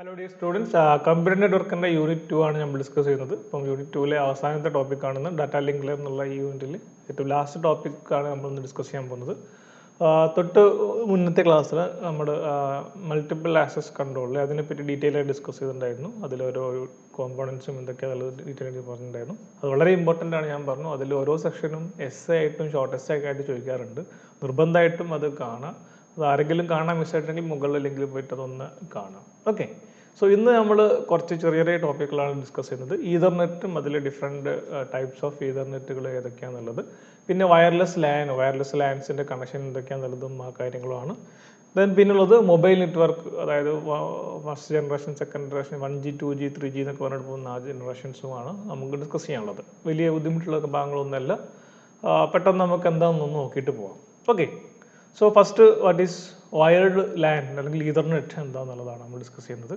Hello dear students, computer നെറ്റ്വർക്കിൻ്റെ unit 2 ആണ് നമ്മൾ ഡിസ്കസ് ചെയ്യുന്നത്. ഇപ്പം യൂണിറ്റ് 2 അവസാനത്തെ ടോപ്പിക്കാണെന്ന് ഡാറ്റ ലിങ്ക് ലെയർ എന്നുള്ള ഈ യൂണിറ്റിൽ ഏറ്റവും ലാസ്റ്റ് ടോപ്പിക്കാണ് നമ്മളിന്ന് ഡിസ്കസ് ചെയ്യാൻ പോകുന്നത്. തൊട്ട് മുന്നത്തെ ക്ലാസ്സിൽ നമ്മൾ മൾട്ടിപ്പിൾ ആക്സസ് കൺട്രോളിൽ അതിനെപ്പറ്റി ഡീറ്റെയിൽ ആയി ഡിസ്കസ് ചെയ്തിട്ടുണ്ടായിരുന്നു. അതിലോരോ കോമ്പോണൻസും എന്തൊക്കെയാണ് ഡീറ്റെയിൽ ആയിട്ട് പറഞ്ഞിട്ടുണ്ടായിരുന്നു. അത് വളരെ ഇമ്പോർട്ടൻ്റ് ആണ്, ഞാൻ പറഞ്ഞു. അതിൽ ഓരോ സെക്ഷനും എസ് ആയിട്ടും ഷോർട്ട് എസ് ഒക്കെ ആയിട്ട് ചോദിക്കാറുണ്ട്. നിർബന്ധമായിട്ടും അത് കാണാം. അത് ആരെങ്കിലും കാണാൻ മിസ്സായിട്ടുണ്ടെങ്കിൽ മുകളിൽ ലിങ്കിൽ പോയിട്ട് അതൊന്ന് കാണാം. ഓക്കെ, സോ ഇന്ന് നമ്മൾ കുറച്ച് ചെറിയ ചെറിയ ടോപ്പിക്കുകളാണ് ഡിസ്കസ് ചെയ്യുന്നത്. ഈതർനെറ്റും അതിൽ ഡിഫറെൻറ്റ് ടൈപ്സ് ഓഫ് ഈതർനെറ്റുകൾ ഏതൊക്കെയാണെന്നുള്ളത്, പിന്നെ വയർലെസ് ലാൻസിൻ്റെ കണക്ഷൻ എന്തൊക്കെയാണെന്നുള്ളതും ആ കാര്യങ്ങളുമാണ്. പിന്നുള്ളത് മൊബൈൽ നെറ്റ്വർക്ക്, അതായത് first generation, second generation, 1G 2G 3G എന്നൊക്കെ പറഞ്ഞിട്ട് പോകുന്ന ആ ജനറേഷൻസുമാണ് നമുക്ക് ഡിസ്കസ് ചെയ്യാനുള്ളത്. വലിയ ബുദ്ധിമുട്ടുള്ള ഭാഗങ്ങളൊന്നുമല്ല, പെട്ടെന്ന് നമുക്ക് എന്താണെന്നൊന്ന് നോക്കിയിട്ട് പോകാം. Okay, so first what is wired LAN അല്ലെങ്കിൽ ഈതർനെറ്റ് എന്താണെന്നുള്ളതാണ് നമ്മൾ ഡിസ്കസ് ചെയ്യുന്നത്.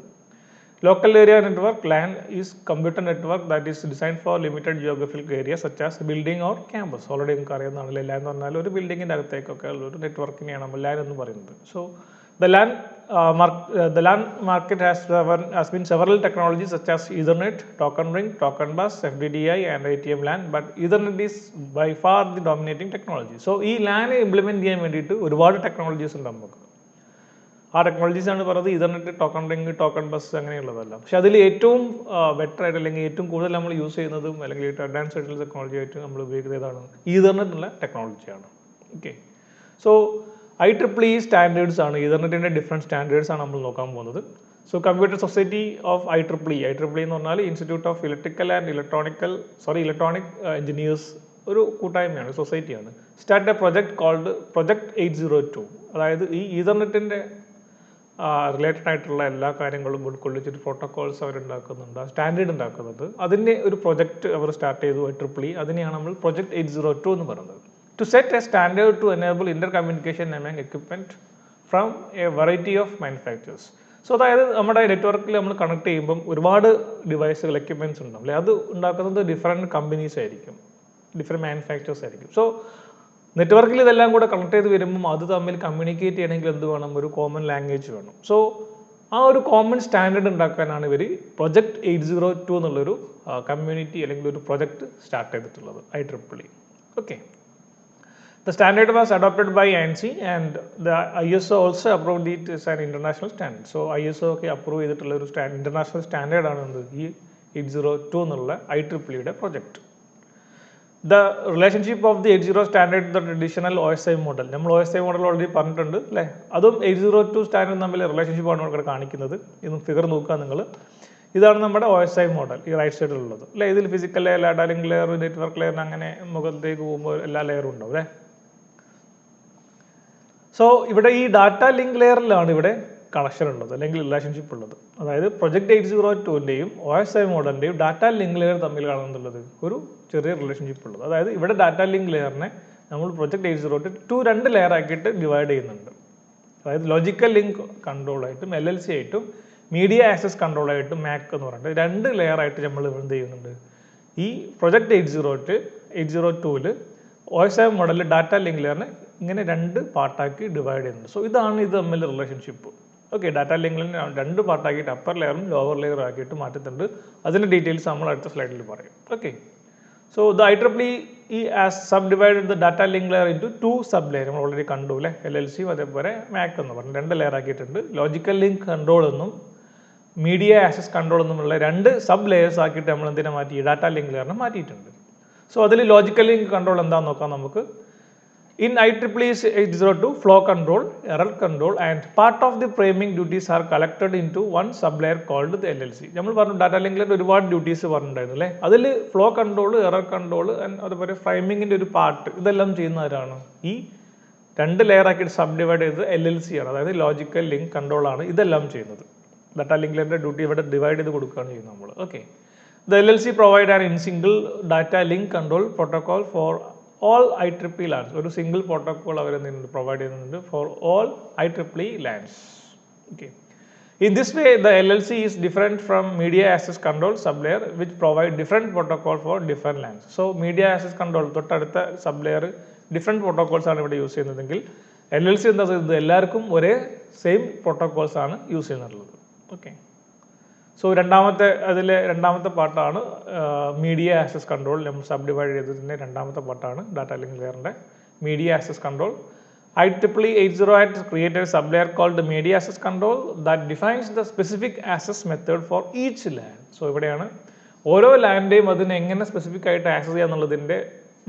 Local area network LAN is computer network that is designed for limited geographical areas such as building or campus. Already നമുക്ക് അറിയുന്നതാണല്ലോ, LAN എന്ന് പറഞ്ഞാൽ ഒരു ബിൽഡിങ്ങിൻ്റെ അകത്തേക്കൊക്കെ ഉള്ള ഒരു നെറ്റ്വർക്കിനെയാണ് നമ്മൾ LAN എന്ന് പറയുന്നത്. So the LAN market has been several technologies such as Ethernet, token ring, token bus, FDDI and ATM LAN, but Ethernet is by far the dominating technology. So ഈ LAN ഇംപ്ലിമെൻറ്റ് ചെയ്യാൻ വേണ്ടിയിട്ട് ഒരുപാട് technologies ഉണ്ട് നമുക്ക്. ആ ടെക്നോളജീസാണ് പറയുന്നത് Ethernet, token ring, token bus അങ്ങനെയുള്ളതല്ല. പക്ഷെ അതിൽ ഏറ്റവും ബെറ്റർ ആയിട്ട് അല്ലെങ്കിൽ ഏറ്റവും കൂടുതൽ നമ്മൾ യൂസ് ചെയ്യുന്നതും അല്ലെങ്കിൽ ഏറ്റവും അഡ്വാൻസ് ആയിട്ടുള്ള ടെക്നോളജി ആയിട്ട് നമ്മൾ ഉപയോഗിക്കുന്നത് ഏതാണ്? ഈതർനെറ്റ് ഉള്ള ടെക്നോളജിയാണ്. ഓക്കെ, സോ IEEE സ്റ്റാൻഡേർഡ്സ് ആണ്, ഈതർനെറ്റിൻ്റെ ഡിഫറെൻറ്റ് സ്റ്റാൻഡേർഡ്സ് ആണ് നമ്മൾ നോക്കാൻ പോകുന്നത്. So computer society of IEEE എന്ന് പറഞ്ഞാൽ ഇൻസ്റ്റിറ്റ്യൂട്ട് ഓഫ് ഇലക്ട്രിക് എഞ്ചിനീയേഴ്സ് ഒരു കൂട്ടായ്മയാണ്, സൊസൈറ്റിയാണ്. Start a project called project 802. അതായത് ഈ ഈതർനെറ്റിൻ്റെ റിലേറ്റഡ് ആയിട്ടുള്ള എല്ലാ കാര്യങ്ങളും ഉൾക്കൊള്ളിച്ചിട്ട് പ്രോട്ടോകോൾസ് അവരുണ്ടാക്കുന്നുണ്ട്, സ്റ്റാൻഡേർഡ് ഉണ്ടാക്കുന്നുണ്ട്. അതിൻ്റെ ഒരു പ്രൊജക്റ്റ് അവർ സ്റ്റാർട്ട് ചെയ്തു, IEEE. അതിനെയാണ് നമ്മൾ പ്രൊജക്ട് 802 എന്ന് പറയുന്നത്. To set a standard to enable inter communication among equipment from a variety of manufacturers. So അതായത് നമ്മുടെ നെറ്റ്വർക്കിൽ നമ്മൾ കണക്ട് ചെയ്യുമ്പം ഒരുപാട് ഡിവൈസുകൾ, എക്യുപ്മെൻറ്റ്സ് ഉണ്ടാവും അല്ലേ, അത് ഉണ്ടാക്കുന്നത് ഡിഫറെൻറ്റ് കമ്പനീസ് ആയിരിക്കും, ഡിഫറെൻറ്റ് മാനുഫാക്ചേഴ്സ് ആയിരിക്കും. സോ നെറ്റ്വർക്കിൽ ഇതെല്ലാം കൂടെ കണക്ട് ചെയ്ത് വരുമ്പം അത് തമ്മിൽ കമ്മ്യൂണിക്കേറ്റ് ചെയ്യണമെങ്കിൽ എന്ത് വേണം? ഒരു കോമൺ ലാംഗ്വേജ് വേണം. സോ ആ ഒരു കോമൺ സ്റ്റാൻഡേർഡ് ഉണ്ടാക്കാനാണ് ഇവർ പ്രൊജക്ട് 802 എന്നുള്ളൊരു കമ്മ്യൂണിറ്റി അല്ലെങ്കിൽ ഒരു പ്രൊജക്ട് സ്റ്റാർട്ട് ചെയ്തിട്ടുള്ളത്, IEEE. Okay, the standard was adopted by ANSI and the ISO also approved it as an international standard. So ISO ഒക്കെ അപ്രൂവ് ചെയ്തിട്ടുള്ള ഒരു ഇന്റർനാഷണൽ സ്റ്റാൻഡേർഡ് ആണ് എന്ത്? ഈ 802 എന്നുള്ള IEEEയുടെ project. The relationship of the 802 standard the traditional OSI model, നമ്മൾ OSI model already പറഞ്ഞിട്ടുണ്ട് അല്ലേ, അതും 802 സ്റ്റാൻഡേർഡ് തമ്മിൽ റിലേഷൻഷിപ്പ് ആണ് ഇവിടെ കാണിക്കുന്നത്. ഇന്ന് ഫിഗർ നോക്കുക നിങ്ങൾ. ഇതാണ് നമ്മുടെ OSI മോഡൽ, ഈ റൈറ്റ് സൈഡിലുള്ളത് അല്ലേ. ഇതിൽ physical layer, data link layer, network layer, അങ്ങനെ മുകളിലേക്ക് പോകുമ്പോൾ എല്ലാ ലെയറും ഉണ്ടാവും അല്ലേ. സോ ഇവിടെ ഈ ഡാറ്റാ ലിങ്ക് ലെയറിലാണ് ഇവിടെ കണക്ഷൻ ഉള്ളത് അല്ലെങ്കിൽ റിലേഷൻഷിപ്പ് ഉള്ളത്. അതായത് പ്രൊജക്ട് 802ൻ്റെയും OSI മോഡലിൻ്റെയും ഡാറ്റാ ലിങ്ക് ലെയർ തമ്മിൽ കാണുന്നുള്ളത് ഒരു ചെറിയ റിലേഷൻഷിപ്പ് ഉള്ളത്. അതായത് ഇവിടെ ഡാറ്റാ ലിങ്ക് ലെയറിനെ നമ്മൾ പ്രൊജക്ട് 802 രണ്ട് ലെയർ ആക്കിയിട്ട് ഡിവൈഡ് ചെയ്യുന്നുണ്ട്. അതായത് ലോജിക്കൽ ലിങ്ക് കൺട്രോൾ ആയിട്ടും LLC ആയിട്ടും മീഡിയ ആക്സസ് കൺട്രോൾ ആയിട്ടും MAC എന്ന് പറഞ്ഞിട്ട് രണ്ട് ലെയർ ആയിട്ട് നമ്മൾ എന്ത് ചെയ്യുന്നുണ്ട്? ഈ പ്രൊജക്ട് 802ൽ OSI മോഡലിൽ ഡാറ്റാ ലിങ്ക് ലെയറിനെ ഇങ്ങനെ രണ്ട് പാർട്ടാക്കി ഡിവൈഡ് ചെയ്യുന്നുണ്ട്. സോ ഇതാണ് ഇത് തമ്മിൽ റിലേഷൻഷിപ്പ്. ഓക്കെ, ഡാറ്റാ ലിങ്കിനെ രണ്ട് പാർട്ടാക്കിയിട്ട് അപ്പർ ലെയറും ലോവർ ലെയറും ആക്കിയിട്ട് മാറ്റുന്നുണ്ട്. അതിൻ്റെ ഡീറ്റെയിൽസ് നമ്മൾ അടുത്ത സ്ലൈഡിൽ പറയും. Okay, so the IEEE as sub divided the data link layer into 2 sub layer. നമ്മൾ ഓൾറെഡി കണ്ടു അല്ലേ, LLCയും അതേപോലെ MAC എന്ന് പറഞ്ഞു രണ്ട് ലെയർ ആക്കിയിട്ടുണ്ട്. ലോജിക്കൽ ലിങ്ക് കൺട്രോൾ എന്നും മീഡിയ ആക്സസ് കൺട്രോൾ എന്നുമുള്ള രണ്ട് സബ് ലെയേഴ്സ് ആക്കിയിട്ട് നമ്മൾ എന്തിനെ മാറ്റി? ഡാറ്റാ ലിങ്ക് ലെയറിനെ മാറ്റിയിട്ടുണ്ട്. സോ അതിൽ ലോജിക്കൽ ലിങ്ക് കൺട്രോൾ എന്താണെന്ന് നോക്കാം നമുക്ക്. In IEEE 802, flow control, error control and part of the framing duties are collected into one sublayer called the LLC. നമ്മൾ പറഞ്ഞു ഡാറ്റാ ലിങ്കിലെ ഒരുപാട് ഡ്യൂട്ടീസ് പറഞ്ഞിട്ടുണ്ടായിരുന്നു അല്ലേ. അതിൽ ഫ്ലോ കൺട്രോൾ, എറർ കൺട്രോൾ അതുപോലെ ഫ്രെയിമിങ്ങിൻ്റെ ഒരു പാർട്ട് ഇതെല്ലാം ചെയ്യുന്നവരാണ് ഈ രണ്ട് ലെയർ ആക്കിയിട്ട് സബ് ഡിവൈഡ് ചെയ്തത് LLC ആണ്. അതായത് ലോജിക്കൽ ലിങ്ക് കൺട്രോൾ ആണ് ഇതെല്ലാം ചെയ്യുന്നത്. ഡാറ്റാ ലിങ്കിലെ ഡ്യൂട്ടി ഇവിടെ ഡിവൈഡ് ചെയ്ത് കൊടുക്കുകയാണ് ചെയ്യുന്നത് നമ്മൾ. Okay, the LLC provide an in single data link control protocol for all IEEE LANs. ഒരു സിംഗിൾ പ്രോട്ടോകോൾ അവർ പ്രൊവൈഡ് ചെയ്യുന്നുണ്ട് for all IEEE LANs. Okay, in this way the LLC is different from media access control sublayer which provide different protocol for different LANs. so media access control തൊട്ടടുത്ത sublayer different protocols ആണ് ഇവിടെ use ചെയ്യുന്നതെങ്കിൽ LLC എന്താ ചെയ്യുന്നത്? എല്ലാവർക്കും ഒരേ same protocols ആണ് use ചെയ്യുന്നുള്ളത്. ഓക്കെ, സോ രണ്ടാമത്തെ പാർട്ടാണ് മീഡിയ ആക്സസ് കൺട്രോൾ. നമ്മൾ സബ് ഡിവൈഡ് ചെയ്തതിൻ്റെ രണ്ടാമത്തെ പാർട്ടാണ് ഡാറ്റ ലിങ്ക് ലെയറിൻ്റെ media access control. IEEE 808 created a sublayer called the media access control that defines the specific access method for each LAN. So ഇവിടെയാണ് ഓരോ ലാൻഡേയും അതിന് എങ്ങനെ സ്പെസിഫിക് ആയിട്ട് ആക്സസ് ചെയ്യാന്നുള്ളതിൻ്റെ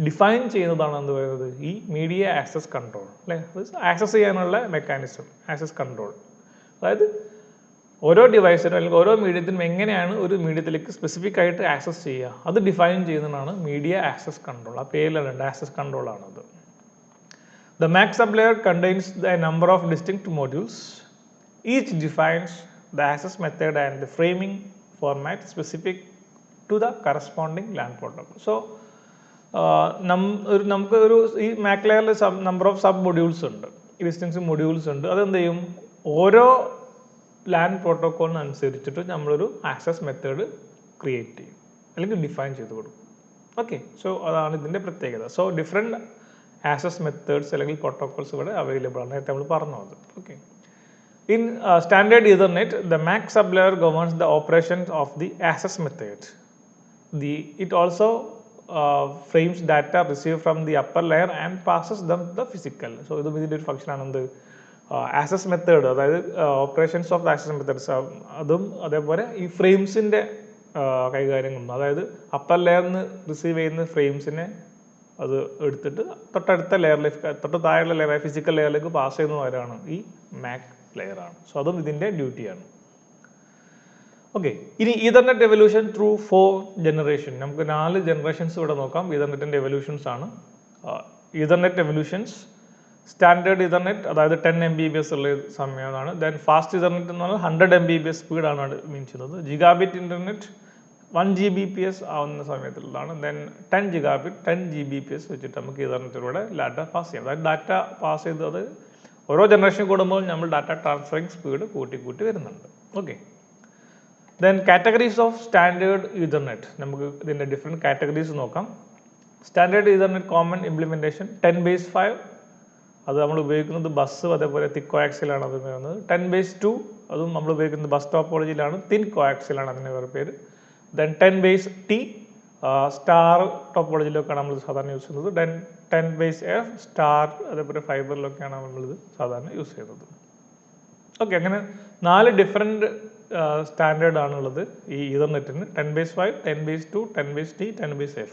ഡിഫൈൻ ചെയ്യുന്നതാണ് എന്ത് പറയുന്നത് ഈ മീഡിയ ആക്സസ് കൺട്രോൾ അല്ലേ. ആക്സസ് ചെയ്യാനുള്ള മെക്കാനിസം ആക്സസ് കൺട്രോൾ, അതായത് ഓരോ ഡിവൈസിനും അല്ലെങ്കിൽ ഓരോ മീഡിയത്തിനും എങ്ങനെയാണ് ഒരു മീഡിയത്തിലേക്ക് സ്പെസിഫിക് ആയിട്ട് ആക്സസ് ചെയ്യുക അത് ഡിഫൈൻ ചെയ്യുന്നതാണ് മീഡിയ ആക്സസ് കൺട്രോൾ. ആ പേരിലുണ്ട് ആക്സസ് കൺട്രോൾ ആണത്. The MAC sublayer contains a number of distinct modules. Each defines the access method and the framing format specific to the corresponding LAN protocol. So, നമുക്ക് ഈ MAC ലെയറിൽ number of sub modules ഉണ്ട്, distinct modules ഉണ്ട്. അതെന്ത് ചെയ്യും, ഓരോ LAN പ്രോട്ടോക്കോളിനനുസരിച്ചിട്ട് നമ്മളൊരു access method create ചെയ്യും അല്ലെങ്കിൽ ഡിഫൈൻ ചെയ്ത് കൊടുക്കും. ഓക്കെ, സോ അതാണ് ഇതിൻ്റെ പ്രത്യേകത. സോ ഡിഫറെൻറ്റ് ആക്സസ് മെത്തേഡ്സ് അല്ലെങ്കിൽ പ്രോട്ടോക്കോൾസ് ഇവിടെ അവൈലബിൾ ആണ്, നേരത്തെ നമ്മൾ പറഞ്ഞത്. Okay, in standard Ethernet the MAC sublayer governs the operations of the access method. It also frames data received from the upper layer and passes them the physical. So ഇതും ഇതിൻ്റെ ഒരു function ആണ് എന്ത് access method, അതായത് operations of the access methods. അതും അതേപോലെ ഈ ഫ്രെയിംസിൻ്റെ കൈകാര്യങ്ങളും, അതായത് അപ്പർ ലെയറിന് റിസീവ് ചെയ്യുന്ന ഫ്രെയിംസിനെ അത് എടുത്തിട്ട് തൊട്ടടുത്ത ലെയറിലേക്ക്, തൊട്ട് താഴെയുള്ള ലെയർ ഫിസിക്കൽ ലെയറിലേക്ക് പാസ് ചെയ്യുന്നവരാണ് ഈ MAC ലെയറാണ്. സോ അതും ഇതിൻ്റെ ഡ്യൂട്ടിയാണ്. ഓക്കെ, ഇനി ഈതർനെറ്റ് എവല്യൂഷൻ ത്രൂ 4 ജനറേഷൻ. നമുക്ക് 4 ജനറേഷൻസ് ഇവിടെ നോക്കാം. ഈതർനെറ്റിൻ്റെ എവല്യൂഷൻസ് ആണ്. ഈതർനെറ്റ് എവല്യൂഷൻസ് സ്റ്റാൻഡേർഡ് ഈതർനെറ്റ്, അതായത് 10 Mbps ഉള്ള സമയമാണ്. ദെൻ ഫാസ്റ്റ് ഈതർനെറ്റ് എന്ന് പറഞ്ഞാൽ 100 Mbps സ്പീഡാണ് മീൻ ചെയ്യുന്നത്. ജിഗാബിറ്റ് ഇൻ്റർനെറ്റ് 1 Gbps ആവുന്ന സമയത്തുള്ളതാണ്. ദെൻ 10 Gigabit 10 Gbps വെച്ചിട്ട് നമുക്ക് ഈതർനെറ്റിലൂടെ ഡാറ്റ പാസ് ചെയ്യാം. അതായത് ഡാറ്റ പാസ് ചെയ്തത് ഓരോ ജനറേഷൻ കൂടുമ്പോൾ നമ്മൾ ഡാറ്റ ട്രാൻസ്ഫറിങ് സ്പീഡ് കൂട്ടി വരുന്നുണ്ട്. Okay, then categories of standard Ethernet. നമുക്ക് ഇതിൻ്റെ ഡിഫറെൻറ്റ് കാറ്റഗറീസ് നോക്കാം. സ്റ്റാൻഡേർഡ് ഈതർനെറ്റ് കോമൺ ഇംപ്ലിമെൻറ്റേഷൻ 10/5, അത് നമ്മൾ ഉപയോഗിക്കുന്നത് ബസ് അതേപോലെ തിക്ക് കോയാക്സിലാണ് അത് വരുന്നത്. 10/2 അതും നമ്മൾ ഉപയോഗിക്കുന്നത് ബസ് ടോപ്പോളജിയിലാണ്, തിൻ കോയാക്സിലാണ് അതിൻ്റെ വേറെ പേര്. ദെൻ 10/T സ്റ്റാർ ടോപ്പോളജിയിലൊക്കെയാണ് നമ്മൾ സാധാരണ യൂസ് ചെയ്യുന്നത്. ദെൻ 10/F സ്റ്റാർ അതേപോലെ ഫൈബറിലൊക്കെയാണ് നമ്മളിത് സാധാരണ യൂസ് ചെയ്യുന്നത്. ഓക്കെ, അങ്ങനെ 4 ഡിഫറെൻറ്റ് സ്റ്റാൻഡേർഡ് ആണുള്ളത് ഈ ഈതർനെറ്റിന്. 10/5 10/2 10/T 10/F.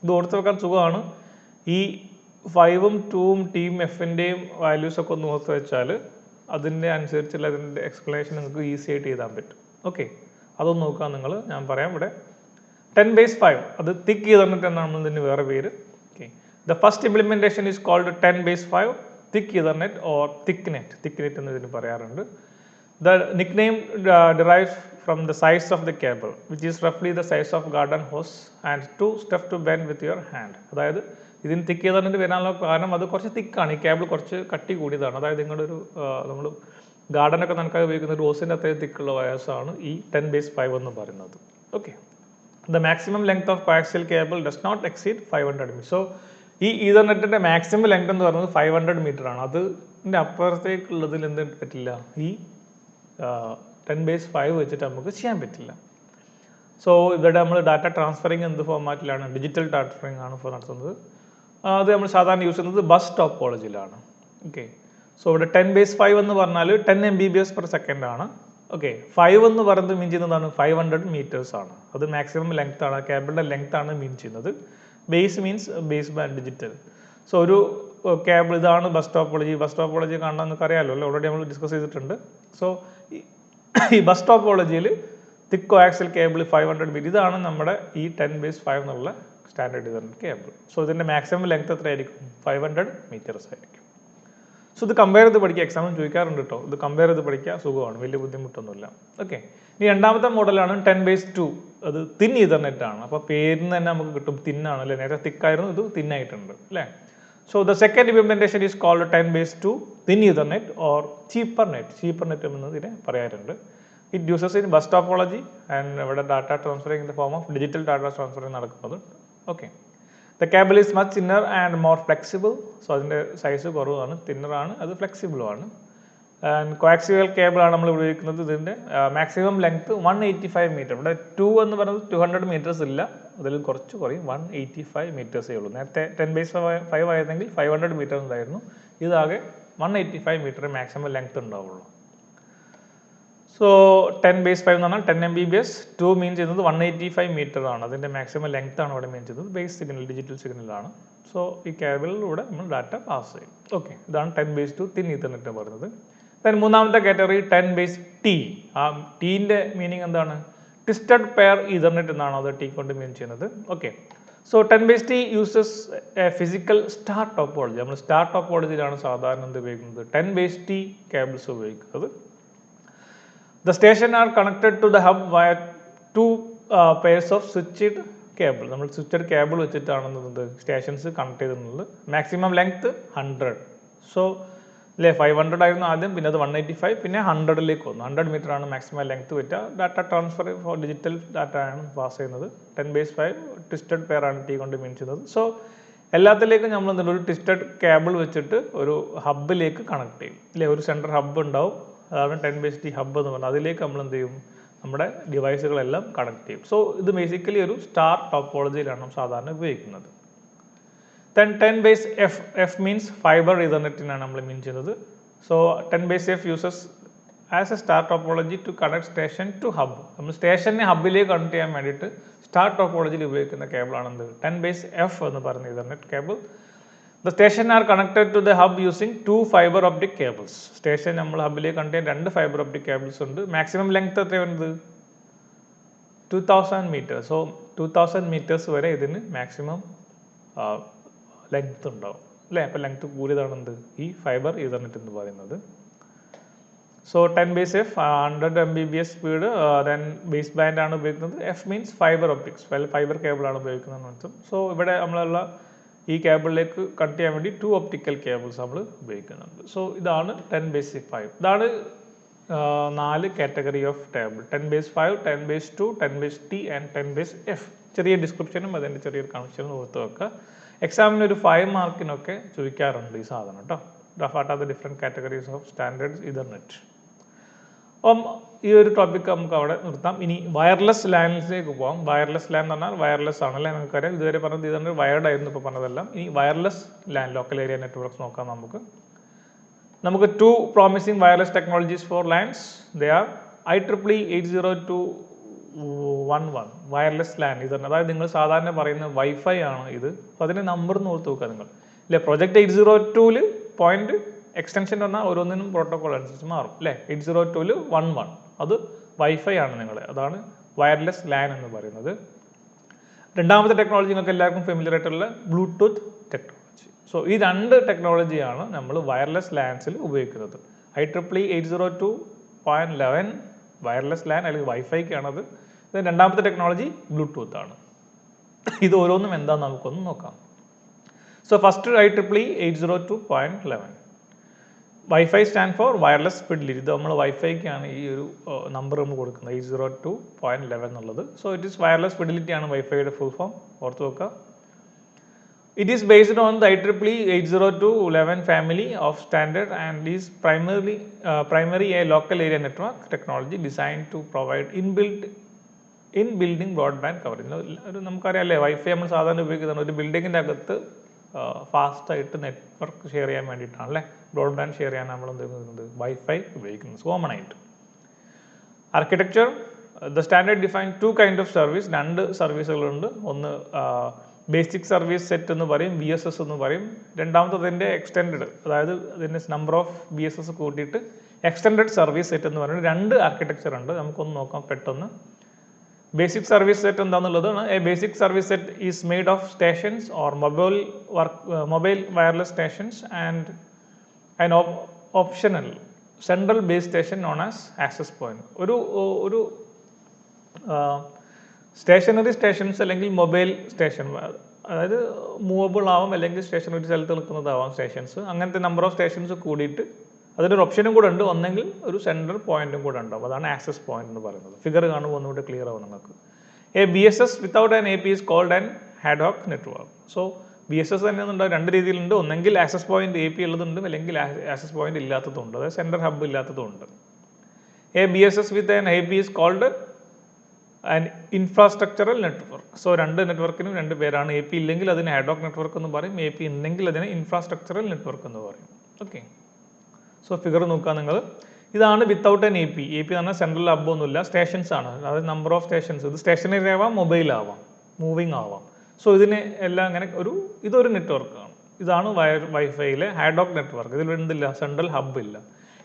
ഇത് ഓർത്ത് വെക്കാൻ സുഖമാണ്. ഈ 5ഉം 2ഉം Tയും Fൻ്റെയും വാല്യൂസൊക്കെ ഒന്ന് ഓർത്ത് വെച്ചാൽ അതിൻ്റെ അനുസരിച്ചുള്ള അതിൻ്റെ എക്സ്പ്ലനേഷൻ നിങ്ങൾക്ക് ഈസി ആയിട്ട് എഴുതാൻ പറ്റും. ഓക്കെ, അതൊന്ന് നോക്കാം നിങ്ങൾ. ഞാൻ പറയാം ഇവിടെ 10/5 അത് തിക്ക് ഈതർനെറ്റ് എന്നാണ് ഇതിന് വേറെ പേര്. Okay, the first implementation is called 10/5 thick Ethernet or thicknet. Thicknet എന്ന് ഇതിന് പറയാറുണ്ട്. The nickname derives from the size of the cable, which is roughly the size of garden hose and too stiff to bend with your hand. അതായത് ഇതിന് തിക്ക് Ethernet വരാനുള്ള കാരണം അത് കുറച്ച് തിക്കാണ്, ഈ കേബിൾ കുറച്ച് കട്ടി കൂടിയതാണ്. അതായത് നിങ്ങളൊരു നമ്മൾ ഗാർഡനൊക്കെ നനക്കാൻ ഉപയോഗിക്കുന്ന ഒരു ഹോസിൻ്റെ അത്രയും തിക്കുള്ള വയസ്സാണ് ഈ 10/5 എന്ന് പറയുന്നത്. Okay, the maximum length of coaxial cable does not exceed 500 metre. So ഈ ഈതർനെറ്റിൻ്റെ മാക്സിമം ലെങ്ത് എന്ന് പറയുന്നത് 500 മീറ്റർ ആണ്. അതിൻ്റെ അപ്പുറത്തേക്കുള്ളതിൽ എന്ത് പറ്റില്ല, ഈ 10/5 വെച്ചിട്ട് നമുക്ക് ചെയ്യാൻ പറ്റില്ല. സോ ഇവിടെ നമ്മൾ ഡാറ്റ ട്രാൻസ്ഫറിങ് എന്ത് ഫോർമാറ്റിലാണ്, ഡിജിറ്റൽ ട്രാൻസ്ഫറിങ് ആണ് ഇപ്പോൾ നടത്തുന്നത്. അത് നമ്മൾ സാധാരണ യൂസ് ചെയ്യുന്നത് ബസ് ടോപ്പോളജിയിലാണ്. ഓക്കെ, സോ ഇവിടെ 10/5 എന്ന് പറഞ്ഞാൽ 10 Mbps/s ആണ്. ഓക്കെ, 5 എന്ന് പറയുന്നത് മീൻ ചെയ്യുന്നതാണ് 500 മീറ്റേഴ്സ് ആണ്. അത് മാക്സിമം ലെങ്ത് ആണ്, കേബിളിൻ്റെ ലെങ്ത് ആണ് മീൻ ചെയ്യുന്നത്. Base means base band digital. So ഒരു കേബിൾ ഇതാണ് ബസ് ടോപ്പോളജി കാണാൻ നിങ്ങൾക്ക് അറിയാമല്ലോ അല്ലേ, ഓൾറെഡി നമ്മൾ ഡിസ്കസ് ചെയ്തിട്ടുണ്ട്. സോ ഈ ബസ് ടോപ്പോളജിയിൽ തിക്ക് കോയാക്സിയൽ കേബിൾ 500 മീറ്റർ, ഇതാണ് നമ്മുടെ ഈ 10/5 എന്നുള്ള സ്റ്റാൻഡേർഡ് ഈതർനെറ്റ് കേബിൾ. സോ ഇതിൻ്റെ മാക്സിമം ലെങ്ത് എത്രയായിരിക്കും, 500 മീറ്റേഴ്സ് ആയിരിക്കും. സോ ഇത് കമ്പയർ ചെയ്ത് പഠിക്കുക, എക്സാമിന് ചോദിക്കാറുണ്ട് കേട്ടോ. ഇത് കമ്പയർ ചെയ്ത് പഠിക്കുക, സുഖമാണ്, വലിയ ബുദ്ധിമുട്ടൊന്നുമില്ല. ഓക്കെ, ഇനി രണ്ടാമത്തെ മോഡലാണ് 10/2. അത് തിൻ ഈതർനെറ്റ് ആണ്. അപ്പോൾ പേരിന് തന്നെ നമുക്ക് കിട്ടും തിന്നാണ് അല്ലേ, നേരത്തെ തിക്കായിരുന്നു, ഇത് തിന്നായിട്ടുണ്ട് അല്ലേ. So the second implementation is called 10/2 thin Ethernet or cheaper net. Cheaper net എന്നതിനെ പറയാറുണ്ട്. It uses in bus topology and ഇവിടെ data transferring in the form of digital data transferring നടക്കുന്നത്. Okay. The cable is much thinner and more flexible. So അതിൻ്റെ size കുറവാണ്, thinner ആണ്, അത് ഫ്ലെക്സിബിളും ആണ്. And coaxial cable ആണ് നമ്മൾ ഉപയോഗിക്കുന്നത്. ഇതിൻ്റെ മാക്സിമം ലെങ്ത് 185 മീറ്റർ. ഇവിടെ 2 എന്ന് പറയുന്നത് 200 മീറ്റേഴ്സ് ഇല്ല, അതിൽ കുറച്ച് കുറയും, 185 മീറ്റേഴ്സേ ഉള്ളൂ. നേരത്തെ 10⁵5 ആയിരുന്നെങ്കിൽ 500 മീറ്റർ ഉണ്ടായിരുന്നു. ഇതാകെ 185 മീറ്റർ മാക്സിമം ലെങ്ത് ഉണ്ടാവുള്ളൂ. സോ 10⁵5 എന്ന് പറഞ്ഞാൽ 10 Mbps. 2 മീൻ ചെയ്യുന്നത് 185 മീറ്റർ ആണ്. അതിൻ്റെ മാക്സിമം ലെങ്ത് ആണ് ഇവിടെ മീൻ ചെയ്യുന്നത്. ബേസ് സിഗ്നൽ, ഡിജിറ്റൽ സിഗ്നലാണ്. സോ ഈ കേബിളിലൂടെ നമ്മൾ ഡാറ്റ പാസ് ചെയ്യും. ഓക്കെ, ഇതാണ് 10⁵2 തിൻ ഈതർനെറ്റ് പറയുന്നത്. ദെൻ മൂന്നാമത്തെ കാറ്റഗറി 10⁵T. ആ ടീൻ്റെ മീനിങ് എന്താണ്? ട്വിസ്റ്റഡ് പെയർ ഈതർനെറ്റ് എന്നാണ് അത് ടി കൊണ്ട് മീൻ ചെയ്യുന്നത്. Okay, so 10⁵T uses A physical star topology. നമ്മൾ സ്റ്റാർ ടോപ്പോളജിയിലാണ് സാധാരണ എന്ത് ഉപയോഗിക്കുന്നത്? 10⁵T കേബിൾസ് ഉപയോഗിക്കുന്നത്. The station are connected to the hub via 2 pairs of switched cable. നമ്മൾ സ്വിച്ചഡ് കേബിൾ വെച്ചിട്ടാണ് എന്ത് സ്റ്റേഷൻസ് കണക്ട് ചെയ്തിട്ടുള്ളത്. Maximum length 100. സോ അല്ലേ, 500 ആയിരുന്നു ആദ്യം, പിന്നെ അത് 185, പിന്നെ 100ലേക്ക് വന്നു. 100 മീറ്റർ ആണ് മാക്സിമം ലെങ്ത് പറ്റുക. Data transfer for digital data ആണ് പാസ് ചെയ്യുന്നത്. 10⁵5 ട്വിസ്റ്റഡ് പെയർ ആണ് ടി കൊണ്ട് മീൻ ചെയ്യുന്നത്. സോ എല്ലാത്തിലേക്കും നമ്മൾ എന്തുണ്ട്, ഒരു ട്വിസ്റ്റഡ് കേബിൾ വെച്ചിട്ട് ഒരു ഹബ്ബിലേക്ക് കണക്ട് ചെയ്യും. അല്ലേ, ഒരു സെൻട്രൽ ഹബ്ബ് ഉണ്ടാവും, അതാണ് 10⁵T ഹബ്ബ് എന്ന് പറഞ്ഞാൽ. അതിലേക്ക് നമ്മൾ എന്ത് ചെയ്യും? നമ്മുടെ ഡിവൈസുകളെല്ലാം കണക്ട് ചെയ്യും. സോ ഇത് ബേസിക്കലി ഒരു സ്റ്റാർ ടോപ്പോളജിയിലാണ് നമ്മൾ സാധാരണ ഉപയോഗിക്കുന്നത്. Then 10⁵F. F means fibre ഈതർനെറ്റിനാണ് നമ്മൾ മീൻ ചെയ്യുന്നത്. So 10⁵F uses as a star topology to connect station to hub. നമ്മൾ സ്റ്റേഷനെ ഹബ്ബിലേക്ക് കണക്ട് ചെയ്യാൻ വേണ്ടിയിട്ട് സ്റ്റാർ ടോപ്പോളജിയിൽ ഉപയോഗിക്കുന്ന കേബിളാണ് എന്ത്? 10⁵F എന്ന് പറയുന്ന Ethernet cable. The station are connected to the hub using 2 fiber optic cables. Station നമ്മൾ ഹബ്ബിലേക്ക് കണക്ട് ചെയ്യാൻ 2 ഫൈബർ ഒപ്റ്റിക് കേബിൾസ് ഉണ്ട്. മാക്സിമം ലെങ്ത് എത്ര വരുന്നത്? 2000 മീറ്റർ. സോ 2000 മീറ്റേഴ്സ് വരെ ഇതിന് മാക്സിമം ലെങ്ത് ഉണ്ടാവും, അല്ലേ? അപ്പോൾ ലെങ്ത് കൂടിയതാണ് എന്ത്? ഈ ഫൈബർ ഈതർനെറ്റ് എന്ന് പറയുന്നത്. So 10⁵F 100 Mbps speed. Then base band ആണ് ഉപയോഗിക്കുന്നത്. F means fibre optics, fibre കേബിളാണ് ഉപയോഗിക്കുന്നത് അർത്ഥം. സോ ഇവിടെ നമ്മളുള്ള ഈ കേബിളിലേക്ക് കട്ട് ചെയ്യാൻ വേണ്ടി 2 ഒപ്റ്റിക്കൽ കേബിൾസ് നമ്മൾ ഉപയോഗിക്കുന്നുണ്ട്. സോ ഇതാണ് 10⁵5. ഇതാണ് 4 category of table: 10⁵5, 10⁵2, 10⁵T and 10⁵F. ചെറിയ ഡിസ്ക്രിപ്ഷനും അതിൻ്റെ ചെറിയൊരു കണക്ഷനും ഓർത്ത് വെക്കുക. എക്സാമിന് ഒരു 5 മാർക്കിനൊക്കെ ചോദിക്കാറുണ്ട് ഈ സാധനം കേട്ടോ. What are the different categories of standard ethernet. അപ്പം ഈ ഒരു ടോപ്പിക്ക് നമുക്ക് അവിടെ നിർത്താം. ഇനി വയർലെസ് ലാനിലേക്ക് പോകാം. വയർലെസ് ലാൻ എന്ന് പറഞ്ഞാൽ വയർലെസ് ആണല്ലേ, നിങ്ങൾക്കറിയാം. ഇതുവരെ പറഞ്ഞത് ഇതാണ് വയർഡ് ആയിരുന്നു, ഇപ്പോൾ പറഞ്ഞതെല്ലാം. ഇനി wireless LAN, local area networks നോക്കാം നമുക്ക് 2 promising wireless technologies for LANs. They are IEEE 802.11 wireless LAN. ഇതാണ്, അതായത് നിങ്ങൾ സാധാരണ പറയുന്ന വൈഫൈ ആണ് ഇത്. അപ്പോൾ അതിൻ്റെ നമ്പർ ഒന്ന് ഓർത്ത് നോക്കുക നിങ്ങൾ. ഇല്ലേ, പ്രൊജക്ട് 802-ൽ പോയിന്റ് എക്സ്റ്റൻഷൻ പറഞ്ഞാൽ ഓരോന്നിനും പ്രോട്ടോകോൾ അനുസരിച്ച് മാറും, അല്ലേ? 802-ൽ 11 അത് വൈഫൈ ആണ് നിങ്ങൾ, അതാണ് വയർലെസ് ലാൻ എന്ന് പറയുന്നത്. രണ്ടാമത്തെ ടെക്നോളജി നിങ്ങൾക്ക് എല്ലാവർക്കും ഫെമിലിയർ ആയിട്ടുള്ള ബ്ലൂടൂത്ത് ടെക്നോളജി. സോ ഈ 2 ടെക്നോളജിയാണ് നമ്മൾ വയർലെസ് ലാൻസിൽ ഉപയോഗിക്കുന്നത്. IEEE 802.11 വയർലെസ് ലാൻ അല്ലെങ്കിൽ വൈഫൈക്കാണത്. ഇത് രണ്ടാമത്തെ ടെക്നോളജി ബ്ലൂടൂത്ത് ആണ്. ഇത് ഓരോന്നും എന്താണെന്ന് നമുക്കൊന്ന് നോക്കാം. So first IEEE 802.11. Wifi stand for wireless fidelity. ഇത് നമ്മൾ വൈഫൈക്കാണ് ഈ ഒരു നമ്പർ നമ്മൾ കൊടുക്കുന്നത്, 802.11 എന്നുള്ളത്. So it is wireless fidelity ആണ് വൈഫൈയുടെ ഫുൾ ഫോം, ഓർത്ത് വെക്കുക. It is based on the IEEE 802.11 family of standard and is primary a local area network technology designed to provide in building broadband coverage. നമുക്കറിയാം അല്ലേ, wifi നമ്മൾ സാധാരണ ഉപയോഗിക്കുന്നതാണ് ഒരു ബിൽഡിങ്ങിൻ്റെ അകത്ത് ഫാസ്റ്റായിട്ട് നെറ്റ്വർക്ക് ഷെയർ ചെയ്യാൻ വേണ്ടിയിട്ടാണ്, അല്ലേ? ബ്രോഡ്ബാൻഡ് ഷെയർ ചെയ്യാൻ നമ്മൾ എന്ത് ചെയ്യുന്നത്? വൈഫൈ ഉപയോഗിക്കുന്നത് കോമൺ ആയിട്ട്. Architecture, the standard define 2 kind of service. 2 സർവീസുകളുണ്ട്. ഒന്ന് ബേസിക് സർവീസ് സെറ്റ് എന്ന് പറയും, BSS എന്ന് പറയും. രണ്ടാമത്തതിൻ്റെ എക്സ്റ്റെൻഡ്, അതായത് അതിൻ്റെ നമ്പർ ഓഫ് BSS കൂട്ടിയിട്ട് എക്സ്റ്റെൻഡഡ് സർവീസ് സെറ്റ് എന്ന് പറയുന്നത് 2 ആർക്കിടെക്ചർ ഉണ്ട്. നമുക്കൊന്ന് നോക്കാം പെട്ടെന്ന്. ബേസിക് സർവീസ് സെറ്റ് എന്താണെന്നുള്ളതാണ്. A basic service set is made of stations or mobile wireless stations and an optional central base station known as access point. ഒരു stationary stations അല്ലെങ്കിൽ mobile station, അതായത് മൂവബിൾ ആവാം അല്ലെങ്കിൽ സ്റ്റേഷൻ ഒരു സ്ഥലത്ത് നിൽക്കുന്നതാവാം stations. അങ്ങനത്തെ നമ്പർ ഓഫ് സ്റ്റേഷൻസ് കൂടിയിട്ട് അതിനൊരു ഓപ്ഷനും കൂടെ ഉണ്ട്, ഒന്നെങ്കിൽ ഒരു സെൻട്രൽ പോയിന്റും കൂടെ ഉണ്ടാവും. അതാണ് ആക്സസ് പോയിന്റ് എന്ന് പറയുന്നത്. ഫിഗർ കാണുമ്പോൾ ഒന്നുകൂടെ ക്ലിയർ ആവും നിങ്ങൾക്ക്. A BSS without an AP is called an ad hoc network. So BSS തന്നെ ഉണ്ടാവും, രണ്ട് രീതിയിലുണ്ട്. ഒന്നെങ്കിൽ ആക്സസ് പോയിന്റ് AP ഉള്ളതുണ്ട്, അല്ലെങ്കിൽ ആക്സസ് പോയിന്റ് ഇല്ലാത്തതുണ്ട്, അതായത് സെൻട്രൽ ഹബ്ബ് ഇല്ലാത്തതുണ്ട്. A BSS with an AP is called an infrastructural network. So രണ്ട് നെറ്റ്വർക്കിനും രണ്ട് പേരാണ്. AP ഇല്ലെങ്കിൽ അതിന് അഡോക് നെറ്റ്വർക്ക് എന്ന് പറയും, AP ഉണ്ടെങ്കിൽ അതിന് ഇൻഫ്രാസ്ട്രക്ചറൽ നെറ്റ്വർക്ക് എന്ന് പറയും. ഓക്കെ, സോ ഫിഗർ നോക്കുക നിങ്ങൾ. ഇതാണ് വിത്തൗട്ട് എൻ AP. AP എന്ന് പറഞ്ഞാൽ സെൻട്രൽ ഹബ്ബ് ഒന്നുമില്ല, സ്റ്റേഷൻസ് ആണ്, അതായത് നമ്പർ ഓഫ് സ്റ്റേഷൻസ്. ഇത് സ്റ്റേഷനറി ആവാം, മൊബൈൽ ആവാം, മൂവിങ് ആവാം. സോ ഇതിന് എല്ലാം അങ്ങനെ ഇതൊരു നെറ്റ്വർക്കാണ്. ഇതാണ് വൈഫൈയിലെ ഹാഡോക് നെറ്റ്വർക്ക്. ഇതിൽ എന്തില്ല, സെൻട്രൽ ഹബ്ബ് ഇല്ല.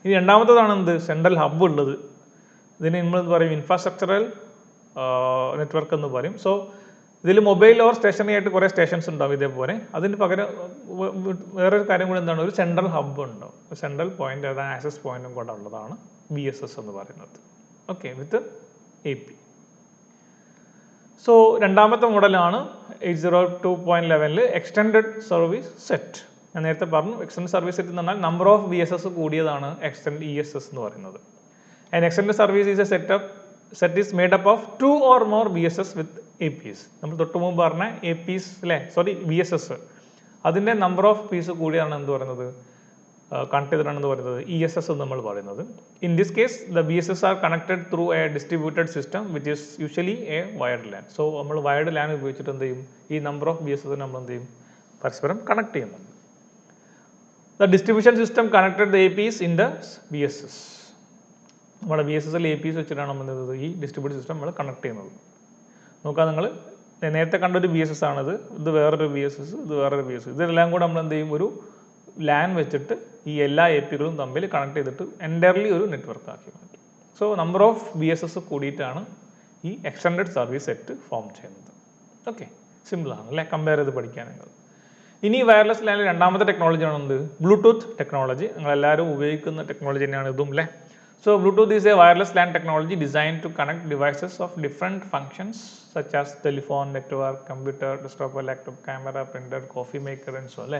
ഇനി രണ്ടാമത്തതാണ് എന്ത്, സെൻട്രൽ ഹബ്ബ് ഉള്ളത്. ഇതിന് നമ്മൾ പറയും ഇൻഫ്രാസ്ട്രക്ചറൽ നെറ്റ്വർക്ക് എന്ന് പറയും. സോ ഇതിൽ മൊബൈൽ ഓർ സ്റ്റേഷനറി ആയിട്ട് കുറേ സ്റ്റേഷൻസ് ഉണ്ടാവും ഇതേപോലെ. അതിന് പകരം വേറൊരു കാര്യം കൂടി എന്താണ്, ഒരു സെൻട്രൽ ഹബ്ബ് ഉണ്ടാവും, സെൻട്രൽ പോയിന്റ്, അതായത് ആക്സസ് പോയിന്റും കൂടെ ഉള്ളതാണ് BSS എന്ന് പറയുന്നത്. ഓക്കെ, വിത്ത് AP. സോ രണ്ടാമത്തെ മോഡലാണ് 802.11 എക്സ്റ്റെൻഡഡ് സർവീസ് സെറ്റ്. ഞാൻ നേരത്തെ പറഞ്ഞു, എക്സ്റ്റെൻഡ് സർവീസ് സെറ്റ് എന്ന് പറഞ്ഞാൽ നമ്പർ ഓഫ് BSS കൂടിയതാണ് ESS എന്ന് പറയുന്നത്. And extended service is A set is made up of 2 or more BSS with APs. നമ്മൾ തൊട്ട് മുമ്പ് പറഞ്ഞ APs അല്ലേ, BSS, അതിൻ്റെ നമ്പർ ഓഫ് പീസ് കൂടിയാണ് എന്ത് പറയുന്നത്, കണക്ട് ചെയ്തിട്ടാണെന്ന് പറയുന്നത് ESS എന്ന് നമ്മൾ പറയുന്നത്. In this case the BSS are connected through a distributed system which is usually a wired LAN. So നമ്മൾ വയർഡ് ലാൻ ഉപയോഗിച്ചിട്ട് എന്ത് ചെയ്യും, ഈ നമ്പർ ഓഫ് BSS നമ്മൾ എന്ത് ചെയ്യും, പരസ്പരം കണക്ട് ചെയ്യുന്നുണ്ട്. The distribution system connected the APs in the BSS. നമ്മുടെ BSSൽ APs വെച്ചിട്ടാണ് നമ്മൾ ഈ ഡിസ്ട്രിബ്യൂട്ടഡ് സിസ്റ്റം നമ്മൾ കണക്ട് ചെയ്യുന്നത്. നോക്കാം നിങ്ങൾ, നേരത്തെ കണ്ടൊരു BSS ആണിത്, ഇത് വേറൊരു BSS, ഇത് വേറൊരു BSS. ഇതെല്ലാം കൂടെ നമ്മൾ എന്ത് ചെയ്യും, ഒരു ലാൻ വെച്ചിട്ട് ഈ എല്ലാ APകളും തമ്മിൽ കണക്ട് ചെയ്തിട്ട് എൻറ്റയർലി ഒരു നെറ്റ്വർക്ക് ആക്കി മാറ്റും. സോ നമ്പർ ഓഫ് BSS കൂടിയിട്ടാണ് ഈ എക്സ്റ്റെൻഡഡ് സർവീസ് സെറ്റ് ഫോം ചെയ്യുന്നത്. ഓക്കെ, സിമ്പിളാണ് അല്ലേ, കമ്പയർ ചെയ്ത് പഠിക്കാൻ നിങ്ങൾ. ഇനി വയർലെസ് ലാനിൽ രണ്ടാമത്തെ ടെക്നോളജിയാണ് എന്ത്, ബ്ലൂടൂത്ത് ടെക്നോളജി. നിങ്ങളെല്ലാവരും ഉപയോഗിക്കുന്ന ടെക്നോളജി തന്നെയാണ് ഇതും അല്ലേ. So Bluetooth is a wireless LAN technology designed to connect devices of different functions such as telephone, network, computer, desktop, laptop, camera, printer, coffee maker and so on.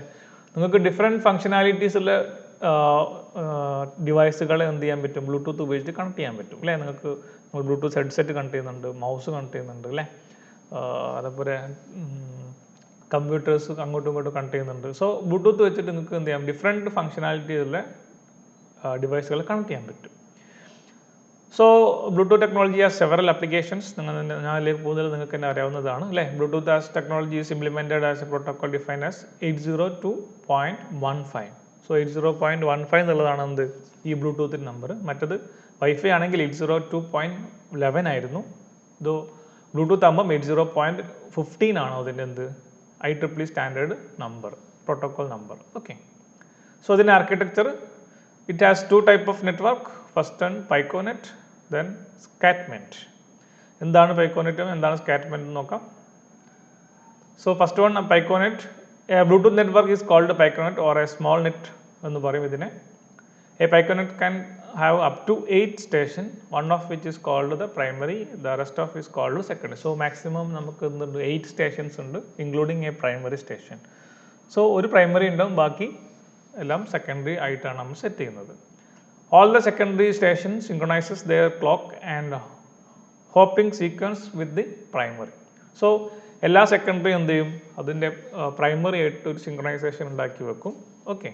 നിങ്ങൾക്ക് different functionalities ഉള്ള ഡിവൈസുകളെ എന്ത് ചെയ്യാൻ പറ്റും, Bluetooth ഉപയോഗിച്ചിട്ട് connect ചെയ്യാൻ പറ്റും അല്ലേ. നിങ്ങൾക്ക് ബ്ലൂടൂത്ത് ഹെഡ്സെറ്റ് കണക്ട് ചെയ്യുന്നുണ്ട്, മൗസ് കണക്ട് ചെയ്യുന്നുണ്ട് അല്ലേ, അതേപോലെ കമ്പ്യൂട്ടേഴ്സ് അങ്ങോട്ടും ഇങ്ങോട്ടും കണക്ട് ചെയ്യുന്നുണ്ട്. സോ ബ്ലൂടൂത്ത് വെച്ചിട്ട് നിങ്ങൾക്ക് എന്ത് ചെയ്യാം, ഡിഫറെൻറ്റ് ഫങ്ഷനാലിറ്റിയുള്ള ഡിവൈസുകൾ കണക്ട് ചെയ്യാൻ പറ്റും. So Bluetooth technology has several applications. ഞാൻ അതിലേക്ക് കൂടുതൽ നിങ്ങൾക്ക് തന്നെ അറിയാവുന്നതാണ് അല്ലേ. Bluetooth as technology is implemented as A protocol defined as 802.15. So 802.15 എന്നുള്ളതാണ് എന്ത്, ഈ ബ്ലൂടൂത്തിൻ്റെ നമ്പർ. മറ്റത് വൈഫൈ ആണെങ്കിൽ 802.11 ആയിരുന്നു. ഇത് ബ്ലൂടൂത്ത് ആകുമ്പം 802.15 ആണോ അതിൻ്റെ എന്ത്, IEEE standard number, protocol number. Okay, so അതിൻ്റെ architecture, it has two type of network. First one Piconet, then Scatment. എന്താണ് Piconet എന്താണ് Scatment എന്ന് നോക്കാം. So first one Piconet. A Bluetooth network is called a Piconet or a small net എന്ന് പറയും ഇതിനെ. A Piconet can have up to 8 station, one of which is called the primary, the rest of is called secondary. So maximum നമുക്ക് 8 stations ഉണ്ട്, including a primary station. So ഒരു primary ഉണ്ടാവും, ബാക്കി എല്ലാം secondary ആയിട്ടാണ് നമ്മൾ സെറ്റ് ചെയ്യുന്നത്. All the secondary station synchronises their clock and hopping sequence with the primary. So എല്ലാ സെക്കൻഡറി എന്ത് ചെയ്യും, അതിൻ്റെ പ്രൈമറി ആയിട്ട് ഒരു സിങ്ക്രണൈസേഷൻ ഉണ്ടാക്കി വെക്കും. ഓക്കെ,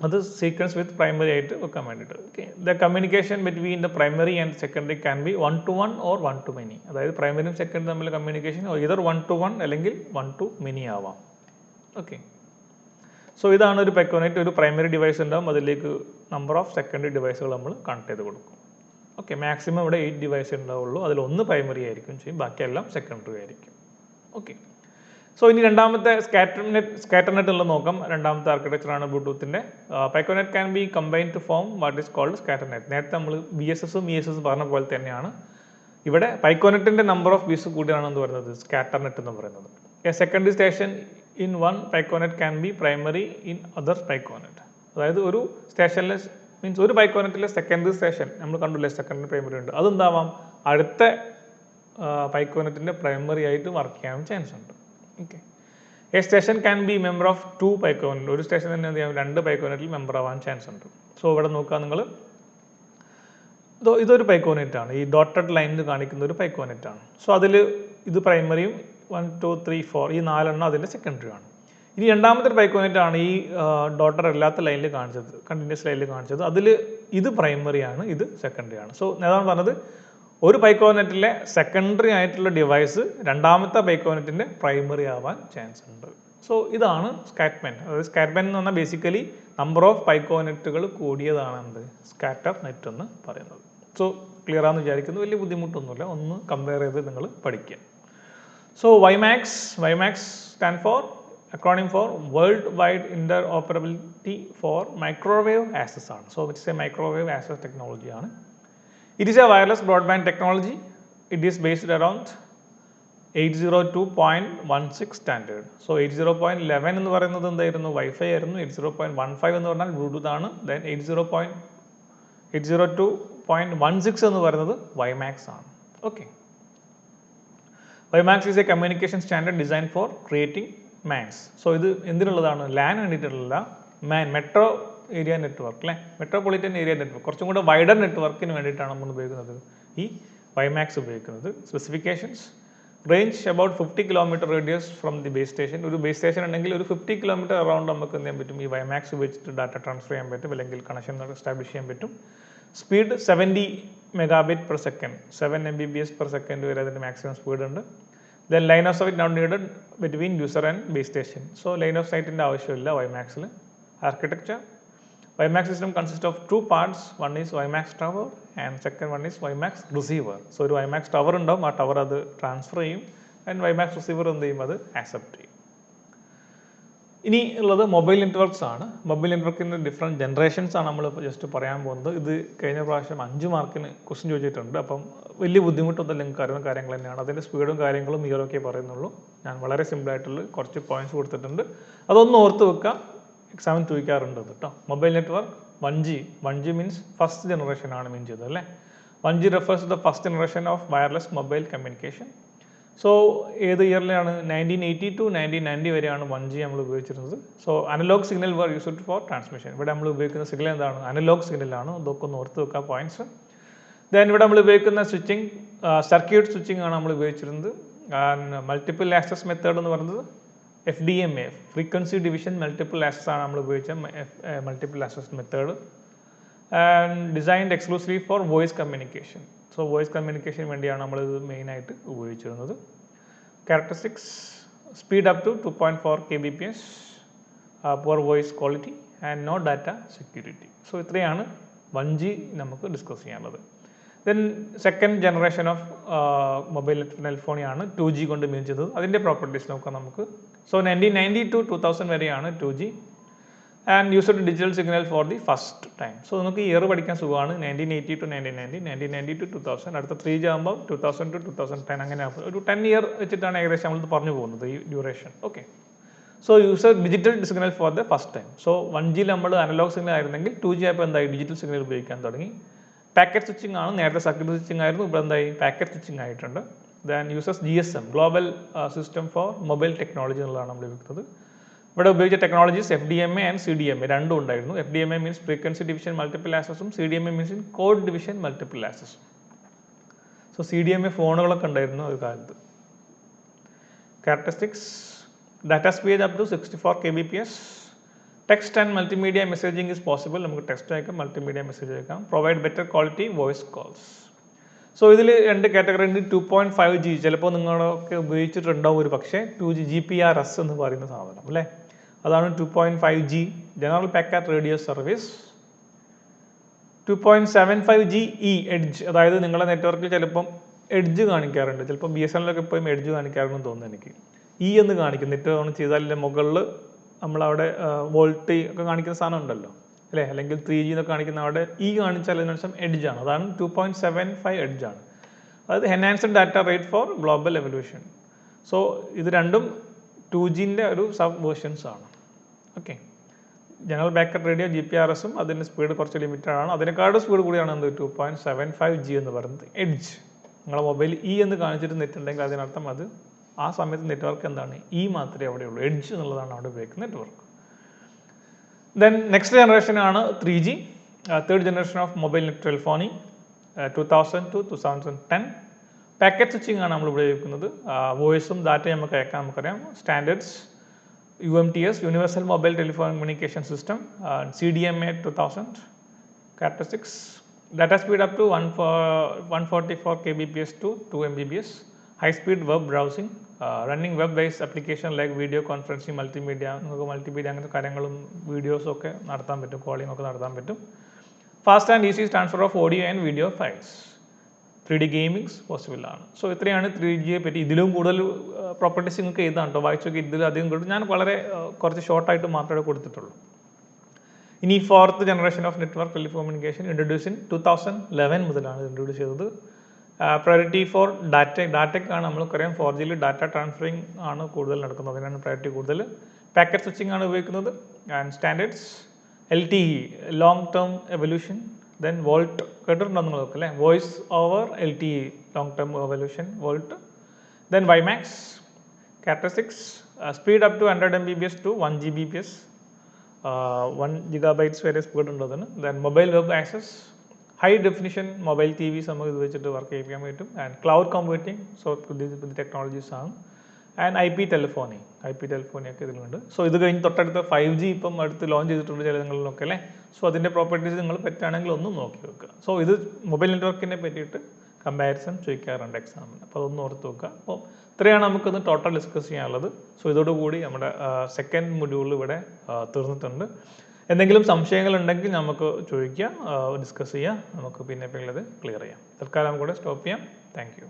അത് സീക്വൻസ് വിത്ത് പ്രൈമറി ആയിട്ട് വെക്കാൻ വേണ്ടിയിട്ട്. Okay, the communication between the primary and secondary can be 1-to-1 or 1-to-many. അതായത് പ്രൈമറിയും സെക്കൻഡറി തമ്മിൽ കമ്മ്യൂണിക്കേഷൻ either 1-to-1 അല്ലെങ്കിൽ 1-to-many ആവാം. ഓക്കെ, സോ ഇതാണ് ഒരു Piconet. ഒരു പ്രൈമറി ഡിവൈസ് ഉണ്ടാവും, അതിലേക്ക് നമ്പർ ഓഫ് സെക്കൻഡറി ഡിവൈസുകൾ നമ്മൾ കണക്ട് ചെയ്ത് കൊടുക്കും. ഓക്കെ, മാക്സിമം ഇവിടെ 8 ഡിവൈസ് ഉണ്ടാവുള്ളൂ, അതിലൊന്ന് പ്രൈമറി ആയിരിക്കും ചെയ്യും, ബാക്കിയെല്ലാം സെക്കൻഡറി ആയിരിക്കും. ഓക്കെ, സോ ഇനി രണ്ടാമത്തെ സ്കാറ്റർനെറ്റ് ഉള്ളത് നോക്കാം. രണ്ടാമത്തെ ആർക്കിടെക്ചറാണ് ബ്ലൂടൂത്തിൻ്റെ. Piconet can be combined to form what is called scatternet. നേരത്തെ നമ്മൾ BSSഉം ESS പറഞ്ഞ പോലെ തന്നെയാണ് ഇവിടെ Piconetൻ്റെ നമ്പർ ഓഫ് ബീസ് കൂടിയാണെന്ന് പറയുന്നത് സ്കാറ്റർനെറ്റ് എന്ന് പറയുന്നത്. A secondary station in one Piconet can B primary in other Piconet. അതായത് ഒരു സ്റ്റേഷനിലെ മീൻസ് ഒരു Piconetലെ സെക്കൻഡറി സ്റ്റേഷൻ നമ്മൾ കണ്ടില്ലേ, സെക്കൻഡറി പ്രൈമറി ഉണ്ട്, അതെന്താവാം അടുത്ത Piconetൻ്റെ പ്രൈമറി ആയിട്ട് വർക്ക് ചെയ്യാൻ ചാൻസ് ഉണ്ട്. Okay, A station can be member of 2 Piconet. ഒരു സ്റ്റേഷൻ തന്നെ എന്ത് ചെയ്യാം, 2 Piconetൽ മെമ്പർ ആവാൻ ചാൻസ് ഉണ്ട്. സോ ഇവിടെ നോക്കുക നിങ്ങൾ, ഇതൊരു Piconet ആണ്, ഈ ഡോട്ടഡ് ലൈനിൽ കാണിക്കുന്ന ഒരു Piconet ആണ്. സോ അതിൽ ഇത് പ്രൈമറിയും 1 2 3 4 ഈ 4 എണ്ണം അതിൻ്റെ സെക്കൻഡറി ആണ്. ഇനി രണ്ടാമത്തെ ഒരു പൈക്കോനെറ്റ് ആണ് ഈ ഡോട്ടർ അല്ലാത്ത ലൈനിൽ കാണിച്ചത്, കണ്ടിന്യൂസ് ലൈനിൽ കാണിച്ചത്. അതിൽ ഇത് പ്രൈമറി ആണ്, ഇത് സെക്കൻഡറി ആണ്. സോ നേതാണ് പറഞ്ഞത്, ഒരു പൈക്കോനെറ്റിലെ സെക്കൻഡറി ആയിട്ടുള്ള ഡിവൈസ് രണ്ടാമത്തെ പൈക്കോനെറ്റിൻ്റെ പ്രൈമറി ആവാൻ ചാൻസ് ഉണ്ട്. സോ ഇതാണ് സ്കാറ്റർമെൻറ്റ്. അതായത് സ്കാറ്റർമെൻറ്റ് എന്ന് പറഞ്ഞാൽ ബേസിക്കലി നമ്പർ ഓഫ് പൈക്കോനെറ്റുകൾ കൂടിയതാണ് എന്ത് സ്കാറ്റർ നെറ്റ് എന്ന് പറയുന്നത്. സോ ക്ലിയർ ആണെന്ന് വിചാരിക്കുന്നു. വലിയ ബുദ്ധിമുട്ടൊന്നുമില്ല, ഒന്ന് കമ്പയർ ചെയ്ത് നിങ്ങൾ പഠിക്കുക. So WiMAX stand for acronym for World Wide Interoperability for Microwave Access ആണ്. So which is a microwave access technology ആണ്. It is a wireless broadband technology. It is based around 802.16 standard. So 80.11 എന്ന് പറയുന്നത് എന്തായിരുന്നു, wifi ആയിരുന്നു. 80.15 എന്ന് പറഞ്ഞാൽ Bluetooth ആണ്. Then 802.16 എന്ന് പറയുന്നത് WiMAX ആണ്. Okay, WiMAX is a communication standard designed for creating MANs. So ഇത് എന്തിനുള്ളതാണ്, ലാൻ വേണ്ടിയിട്ടുള്ള മെട്രോ ഏരിയ നെറ്റ്വർക്ക് അല്ലേ, മെട്രോപൊളിറ്റൻ ഏരിയ നെറ്റ്വർക്ക്, കുറച്ചും കൂടെ വൈഡർ നെറ്റ്വർക്കിന് വേണ്ടിയിട്ടാണ് നമ്മൾ ഉപയോഗിക്കുന്നത് ഈ WiMAX ഉപയോഗിക്കുന്നത്. Specifications range about 50 kilometre radius from the base station. ഒരു ബേസ് സ്റ്റേഷൻ ഉണ്ടെങ്കിൽ ഒരു 50 കിലോമീറ്റർ അറൗണ്ട് നമുക്ക് എന്ത് ചെയ്യാൻ പറ്റും, ഈ WiMAX ഉപയോഗിച്ചിട്ട് ഡാറ്റ ട്രാൻസ്ഫർ ചെയ്യാൻ പറ്റും, അല്ലെങ്കിൽ കണക്ഷൻ എസ്റ്റാബ്ലിഷ് ചെയ്യാൻ പറ്റും. Speed 70 megabit per second, 7 Mbps per second വരെ അതിൻ്റെ മാക്സിമം സ്പീഡ് ഉണ്ട്. Then line of sight not needed between user and base station. So line of sight ൻ്റെ ആവശ്യമില്ല WiMAX-ൽ. Architecture, WiMAX system consists of two parts. One is WiMAX tower and second one is WiMAX receiver. So ഒരു WiMAX tower ഉണ്ടാവും, ആ tower അത് transfer ചെയ്യും, and WiMAX receiver എന്ത് ചെയ്യും, അത് ആക്സെപ്റ്റ് ചെയ്യും. ഇനി ഉള്ളത് മൊബൈൽ നെറ്റ്വർക്ക്സ് ആണ്. മൊബൈൽ നെറ്റ്വർക്കിൻ്റെ ഡിഫറെൻറ്റ് ജനറേഷൻസ് ആണ് നമ്മൾ ജസ്റ്റ് പറയാൻ പോകുന്നത്. ഇത് കഴിഞ്ഞ പ്രാവശ്യം 5 മാർക്കിന് ക്വസ്റ്റ്യൻ ചോദിച്ചിട്ടുണ്ട്. അപ്പം വലിയ ബുദ്ധിമുട്ടൊന്നും നിങ്ങൾക്ക് അറിയുന്ന കാര്യങ്ങൾ തന്നെയാണ്. അതിൻ്റെ സ്പീഡും കാര്യങ്ങളും ഇയറൊക്കെ പറയുന്നുള്ളൂ. ഞാൻ വളരെ സിമ്പിളായിട്ടുള്ള കുറച്ച് പോയിന്റ്സ് കൊടുത്തിട്ടുണ്ട്, അതൊന്ന് ഓർത്ത് വെക്കുക, എക്സാമിന് ചോദിക്കാറുണ്ട് കേട്ടോ. Mobile network 1G means first generation ആണ് മീൻ ചെയ്തത് അല്ലേ. 1G refers to the first generation of wireless mobile communication. So ഏത് ഇയറിലാണ്, 1980 to 1990 വരെയാണ് 1G നമ്മൾ ഉപയോഗിച്ചിരുന്നത്. So analogue signal were used for transmission. ഇവിടെ നമ്മൾ ഉപയോഗിക്കുന്ന സിഗ്നൽ എന്താണ്, അനലോഗ് സിഗ്നലാണ്. അതൊക്കെ ഒന്ന് ഓർത്ത് വെക്കുക പോയിന്റ്സ്. ദെൻ ഇവിടെ നമ്മൾ ഉപയോഗിക്കുന്ന സ്വിച്ചിങ് സർക്യൂട്ട് സ്വിച്ചിങ് ആണ് നമ്മൾ ഉപയോഗിച്ചിരുന്നത്. ആൻഡ് മൾട്ടിപ്പിൾ ആക്സസ് മെത്തേഡ് എന്ന് പറയുന്നത് FDMA, frequency division multiple access ആണ് നമ്മൾ ഉപയോഗിച്ച multiple access method. And designed exclusively for voice communication. So voice communication വേണ്ടിയാണ് നമ്മളിത് മെയിനായിട്ട് ഉപയോഗിച്ചിരുന്നത്. Characteristics speed up to 2.4 kbps, poor voice quality and no data security. So ഇത്രയാണ് 1G നമുക്ക് discuss ചെയ്യാനുള്ളത്. Then second generation of mobile ടെലിഫോണിയാണ് 2G കൊണ്ട് മീൻ ചെയ്തത്. അതിൻ്റെ പ്രോപ്പർട്ടീസ് നോക്കാം നമുക്ക്. സോ 1990 to 2000 വരെയാണ് 2G and used digital signal for the first time. So നമുക്ക് ഇയർ പഠിക്കാൻ സുഖമാണ്. 1980 to 1990, 1990 to 2000. അടുത്ത 3G ആകുമ്പോൾ 2000 to 2010, അങ്ങനെ ഒരു 10 ഇയർ വെച്ചിട്ടാണ് ഏകദേശം നമ്മളിത് പറഞ്ഞു പോകുന്നത് ഈ duration. Okay, so user digital signal for the first time. So 1Gയിൽ നമ്മൾ അനലോഗ് സിഗ്നൽ ആയിരുന്നെങ്കിൽ 2G ആയപ്പോൾ എന്തായി, ഡിജിറ്റൽ സിഗ്നൽ ഉപയോഗിക്കാൻ തുടങ്ങി. പാക്കറ്റ് സ്വിച്ചിങ് ആണ്, നേരത്തെ സർക്യൂട്ട് സ്വിച്ചിങ് ആയിരുന്നു, ഇപ്പോൾ എന്തായി പാക്കറ്റ് സ്വിച്ചിങ് ആയിട്ടുണ്ട്. Then uses GSM, global system for mobile technology എന്നുള്ളതാണ് നമ്മൾ ഉപയോഗിക്കുന്നത്. ഇവിടെ ഉപയോഗിച്ച ടെക്നോളജീസ് FDMA ആൻഡ് CDMA രണ്ടും ഉണ്ടായിരുന്നു. FDMA means frequency division multiple ആക്സസും, CDMA means code division multiple ആക്സസും. സോ CDMA ഫോണുകളൊക്കെ ഉണ്ടായിരുന്നു ഒരു കാലത്ത്. Characteristics data speed up to 64 kbps. Text and multimedia messaging is possible. നമുക്ക് ടെക്സ്റ്റ് അയക്കാം, മൾട്ടിമീഡിയ മെസ്സേജ് അയക്കാം. Provide better quality voice calls. So ഇതിൽ രണ്ട് കാറ്റഗറി ഉണ്ട്. 2.5G ചിലപ്പോൾ നിങ്ങളൊക്കെ ഉപയോഗിച്ചിട്ടുണ്ടാവും ഒരു പക്ഷേ. 2G GPRS എന്ന് പറയുന്ന സാധനം അല്ലേ, അതാണ് 2.5G general packet radio service. 2.75GE edge, അതായത് നിങ്ങളുടെ നെറ്റ്വർക്കിൽ ചിലപ്പം എഡ്ജ് കാണിക്കാറുണ്ട്, ചിലപ്പോൾ BSNL എപ്പോഴും എഡ്ജ് കാണിക്കാറുണ്ടെന്ന് തോന്നുന്നു എനിക്ക്. എന്ന് കാണിക്കും, നെറ്റ് ഓൺ ചെയ്താൽ മുകളിൽ നമ്മളവിടെ വോൾട്ട് ഒക്കെ കാണിക്കുന്ന സാധനം ഉണ്ടല്ലോ അല്ലേ, അല്ലെങ്കിൽ 3G എന്നൊക്കെ കാണിക്കുന്ന അവിടെ കാണിച്ചാൽ അതിനനുസരിച്ച് എഡ്ജാണ്, അതാണ് 2.75 എഡ്ജാണ്. അതായത് enhanced data rate for global evolution. So ഇത് രണ്ടും 2Gൻ്റെ ഒരു സബ് വേർഷൻസ് ആണ്. ഓക്കെ, ജനറൽ പാക്കറ്റ് റേഡിയോ GPRSഉം അതിൻ്റെ സ്പീഡ് കുറച്ച് ലിമിറ്റഡ് ആണ്. അതിനേക്കാളും സ്പീഡ് കൂടിയാണ് എന്ത് 2.75G എന്ന് പറയുന്നത് എഡ്ജ്. നിങ്ങളെ മൊബൈൽ എന്ന് കാണിച്ചിട്ട് നെറ്റ് ഉണ്ടെങ്കിൽ അതിനർത്ഥം അത് ആ സമയത്ത് നെറ്റ്വർക്ക് എന്താണ്, മാത്രമേ അവിടെ ഉള്ളൂ. എഡ്ജ് എന്നുള്ളതാണ് അവിടെ ഉപയോഗിക്കുന്ന നെറ്റ്വർക്ക്. ദെൻ നെക്സ്റ്റ് ജനറേഷൻ ആണ് 3G, third generation of mobile telephony, 2000 to 2010. Packet switching ആണ് നമ്മൾ ഉപയോഗിക്കുന്നത്. വോയിസും ഡാറ്റയും നമുക്ക് അയക്കാൻ നമുക്കറിയാം. Standards UMTS, Universal Mobile Telephone Communication System, CDMA 2000, characteristics, data speed up to 144 kbps to 2 mbps, high speed web browsing, running web based application like video conferencing, multimedia, അങ്ങനത്തെ കാര്യങ്ങളും വീഡിയോസും ഒക്കെ നടത്താൻ പറ്റും, കോളിംഗ് ഒക്കെ നടത്താൻ പറ്റും. Fast and easy transfer of audio and video files, 3D gamings possible ആണ്. സോ ഇത്രയാണ് 3Gയെ പറ്റി. ഇതിലും കൂടുതൽ പ്രോപ്പർട്ടീസ് നിങ്ങൾക്ക് എഴുതാൻ കേട്ടോ, വായിച്ചൊക്കെ ഇതിൽ അധികം കൊടുത്തു. ഞാൻ വളരെ കുറച്ച് ഷോർട്ടായിട്ട് മാത്രമേ കൊടുത്തിട്ടുള്ളൂ. ഇനി 4th generation of network telecommunication introduce in 2011 മുതലാണ് ഇൻട്രൊഡ്യൂസ് ചെയ്തത്. പ്രയോറിറ്റി ഫോർ ഡാറ്റയ്ക്കാണ്. നമ്മൾക്കറിയാം 4Gയിൽ ഡാറ്റ ട്രാൻസ്ഫറിങ് ആണ് കൂടുതൽ നടക്കുന്നത്, അതിനാണ് പ്രയോറിറ്റി കൂടുതൽ. പാക്കറ്റ് സ്വിച്ചിങ് ആണ് ഉപയോഗിക്കുന്നത്. And standards LTE, long term evolution. Then Volt, കേട്ടിട്ടുണ്ടോ നിങ്ങൾക്ക് അല്ലേ? Voice over LTE, long term evolution, volt. Then WiMAX, characteristics, speed up to 100 Mbps to 1 Gbps, 1 GB വരെ സ്പീഡ് ഉണ്ട് അതിന്. Then mobile web access, high definition mobile TVs നമുക്ക് ഇത് വെച്ചിട്ട് work ചെയ്യാൻ പറ്റും. ആൻഡ് ക്ലൗഡ് കമ്പ്യൂട്ടിംഗ്, സോ പുതിയ technologies ആണ്. ആൻഡ് IP ടെലിഫോണി ഒക്കെ ഇതിലുണ്ട്. സോ ഇത് കഴിഞ്ഞ് തൊട്ടടുത്ത 5G ഇപ്പം അടുത്ത് ലോഞ്ച് ചെയ്തിട്ടുണ്ട് ചിലങ്ങളിലൊക്കെ അല്ലേ. സോ അതിൻ്റെ പ്രോപ്പർട്ടീസ് നിങ്ങൾ പറ്റുകയാണെങ്കിൽ ഒന്ന് നോക്കി വെക്കുക. സോ ഇത് മൊബൈൽ നെറ്റ്വർക്കിനെ പറ്റിയിട്ട് കമ്പാരിസൺ ചോദിക്കാറുണ്ട് എക്സാമിന്, അപ്പോൾ അതൊന്ന് ഓർത്ത് വെക്കുക. അപ്പോൾ ഇത്രയാണ് നമുക്കൊന്ന് ടോട്ടൽ ഡിസ്കസ് ചെയ്യാനുള്ളത്. സോ ഇതോടുകൂടി നമ്മുടെ സെക്കൻഡ് മൊഡ്യൂൾ ഇവിടെ തീർന്നിട്ടുണ്ട്. എന്തെങ്കിലും സംശയങ്ങളുണ്ടെങ്കിൽ നമുക്ക് ചോദിക്കുക, ഡിസ്കസ് ചെയ്യാം, നമുക്ക് പിന്നെ ഉള്ളത് ക്ലിയർ ചെയ്യാം. തൽക്കാലം കൂടെ സ്റ്റോപ്പ് ചെയ്യാം. Thank you.